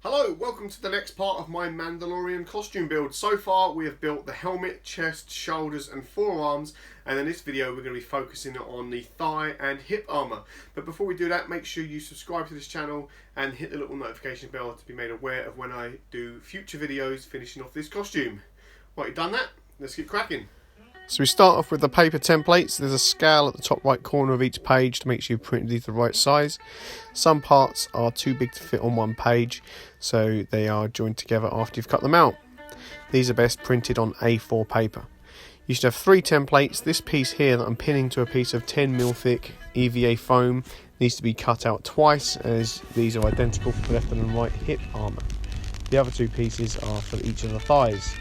Hello, welcome to the next part of my Mandalorian costume build. So far we have built the helmet, chest, shoulders and forearms, and in this video we're going to be focusing on the thigh and hip armour. But before we do that, make sure you subscribe to this channel and hit the little notification bell to be made aware of when I do future videos finishing off this costume. Right, you've done that? Let's get cracking. So we start off with the paper templates. There's a scale at the top right corner of each page to make sure you print these the right size. Some parts are too big to fit on one page, so they are joined together after you've cut them out. These are best printed on A4 paper. You should have 3 templates. This piece here that I'm pinning to a piece of 10mm thick EVA foam needs to be cut out twice, as these are identical for the left and right hip armour. The other 2 pieces are for each of the thighs.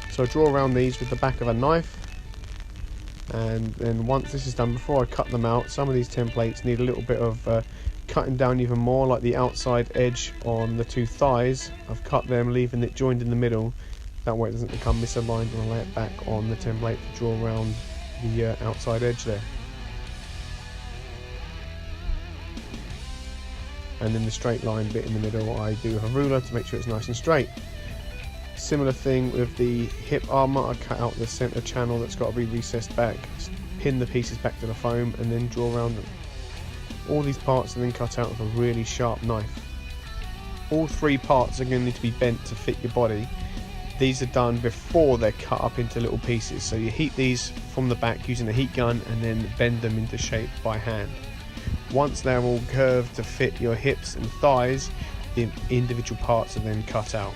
So I draw around these with the back of a knife. And then once this is done, before I cut them out, some of these templates need a little bit of cutting down even more, like the outside edge on the 2 thighs. I've cut them, leaving it joined in the middle, that way it doesn't become misaligned when I lay it back on the template to draw around the outside edge there. And then the straight line bit in the middle I do with a ruler to make sure it's nice and straight. Similar thing with the hip armour. I cut out the centre channel that's got to be recessed back, pin the pieces back to the foam and then draw around them. All these parts are then cut out with a really sharp knife. All 3 parts are going to need to be bent to fit your body. These are done before they're cut up into little pieces, so you heat these from the back using a heat gun and then bend them into shape by hand. Once they're all curved to fit your hips and thighs, the individual parts are then cut out.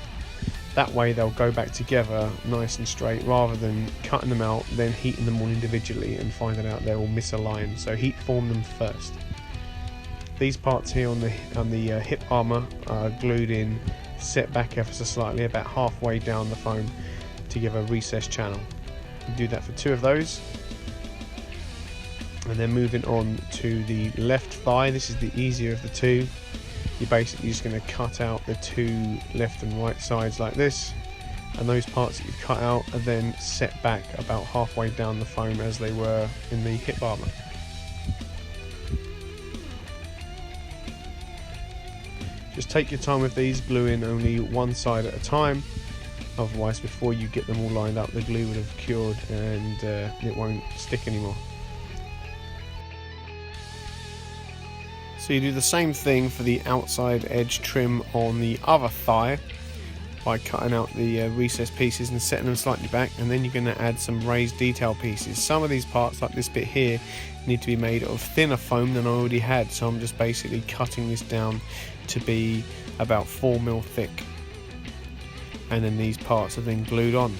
That way they'll go back together nice and straight, rather than cutting them out, then heating them all individually and finding out they're all misaligned. So heat form them first. These parts here on the hip armour are glued in, set back ever so slightly, about halfway down the foam to give a recessed channel. You do that for 2 of those. And then moving on to the left thigh, this is the easier of the 2. You're basically just going to cut out the 2 left and right sides like this, and those parts that you've cut out are then set back about halfway down the foam as they were in the hip armour. Just take your time with these, glue in only one side at a time, otherwise before you get them all lined up the glue would have cured and it won't stick anymore. So you do the same thing for the outside edge trim on the other thigh by cutting out the recessed pieces and setting them slightly back, and then you're going to add some raised detail pieces. Some of these parts, like this bit here, need to be made of thinner foam than I already had, so I'm just basically cutting this down to be about 4mm thick, and then these parts are then glued on.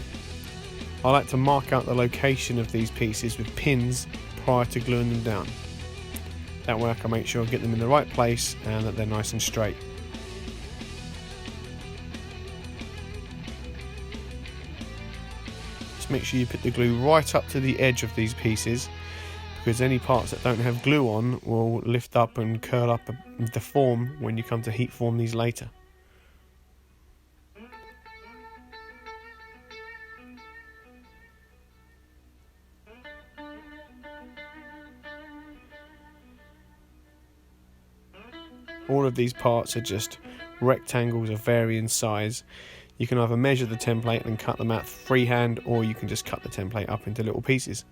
I like to mark out the location of these pieces with pins prior to gluing them down. That way I can make sure I get them in the right place and that they're nice and straight. Just make sure you put the glue right up to the edge of these pieces, because any parts that don't have glue on will lift up and curl up and deform when you come to heat form these later. All of these parts are just rectangles of varying size. You can either measure the template and cut them out freehand, or you can just cut the template up into little pieces.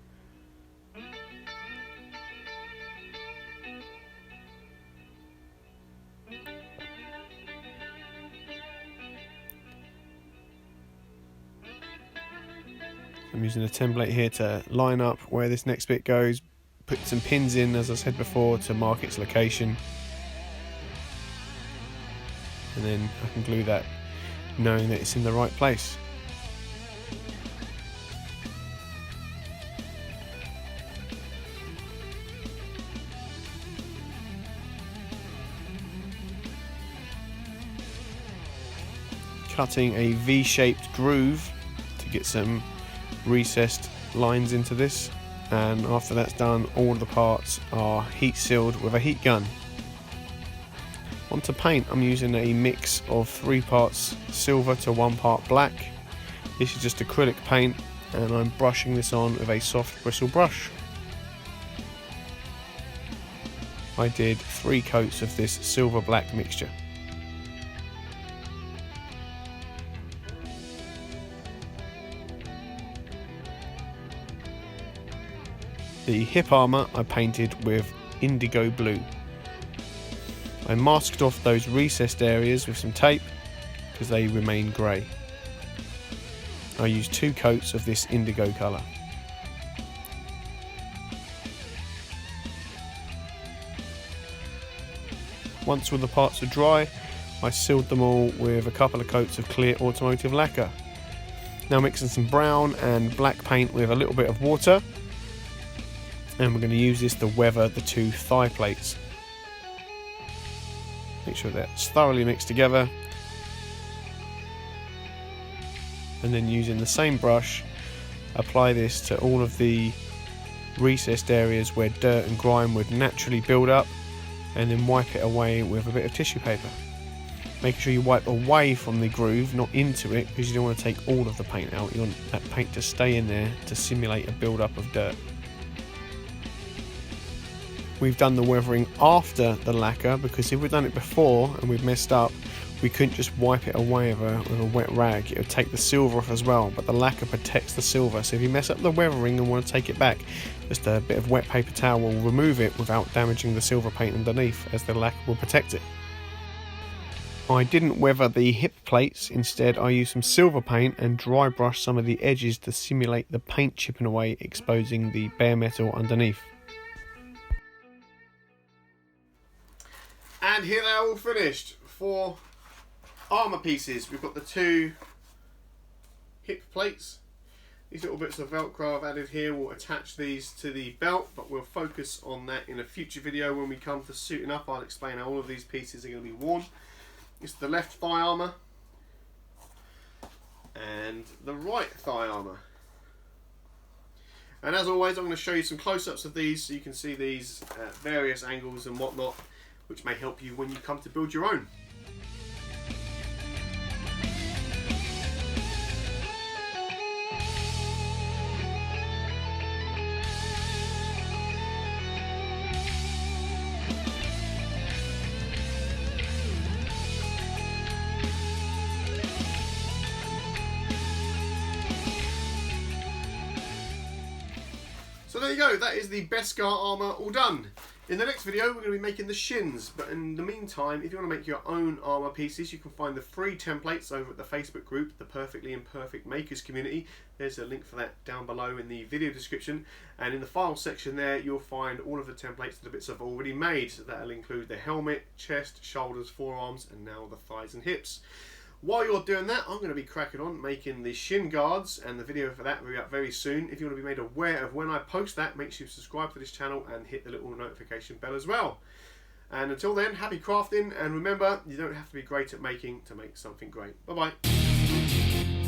I'm using a template here to line up where this next bit goes, put some pins in, as I said before, to mark its location. And then I can glue that knowing that it's in the right place. Cutting a V-shaped groove to get some recessed lines into this, and after that's done, all the parts are heat sealed with a heat gun. Onto paint, I'm using a mix of 3 parts silver to 1 part black. This is just acrylic paint, and I'm brushing this on with a soft bristle brush. I did 3 coats of this silver black mixture. The hip armour I painted with indigo blue. I masked off those recessed areas with some tape because they remain grey. I used 2 coats of this indigo colour. Once all the parts are dry, I sealed them all with a couple of coats of clear automotive lacquer. Now mixing some brown and black paint with a little bit of water, and we're going to use this to weather the 2 thigh plates. Make sure that's thoroughly mixed together, and then using the same brush, apply this to all of the recessed areas where dirt and grime would naturally build up, and then wipe it away with a bit of tissue paper. Making sure you wipe away from the groove, not into it, because you don't want to take all of the paint out. You want that paint to stay in there to simulate a build-up of dirt. We've done the weathering after the lacquer, because if we'd done it before and we've messed up, we couldn't just wipe it away with a wet rag. It would take the silver off as well, but the lacquer protects the silver. So if you mess up the weathering and want to take it back, just a bit of wet paper towel will remove it without damaging the silver paint underneath, as the lacquer will protect it. I didn't weather the hip plates, instead I used some silver paint and dry brushed some of the edges to simulate the paint chipping away, exposing the bare metal underneath. And here they're all finished. 4 armour pieces. We've got the 2 hip plates. These little bits of Velcro I've added here will attach these to the belt, but we'll focus on that in a future video. When we come to suiting up, I'll explain how all of these pieces are going to be worn. It's the left thigh armour and the right thigh armour. And as always, I'm going to show you some close-ups of these so you can see these at various angles and whatnot, which may help you when you come to build your own. So there you go, that is the Beskar armour all done. In the next video we're going to be making the shins, but in the meantime, if you want to make your own armour pieces, you can find the free templates over at the Facebook group, the Perfectly Imperfect Makers Community. There's a link for that down below in the video description, and in the file section there you'll find all of the templates that the bits I've already made. So that'll include the helmet, chest, shoulders, forearms, and now the thighs and hips. While you're doing that, I'm going to be cracking on making the shin guards, and the video for that will be up very soon. If you want to be made aware of when I post that, make sure you subscribe to this channel and hit the little notification bell as well. And until then, happy crafting, and remember, you don't have to be great at making to make something great. Bye bye.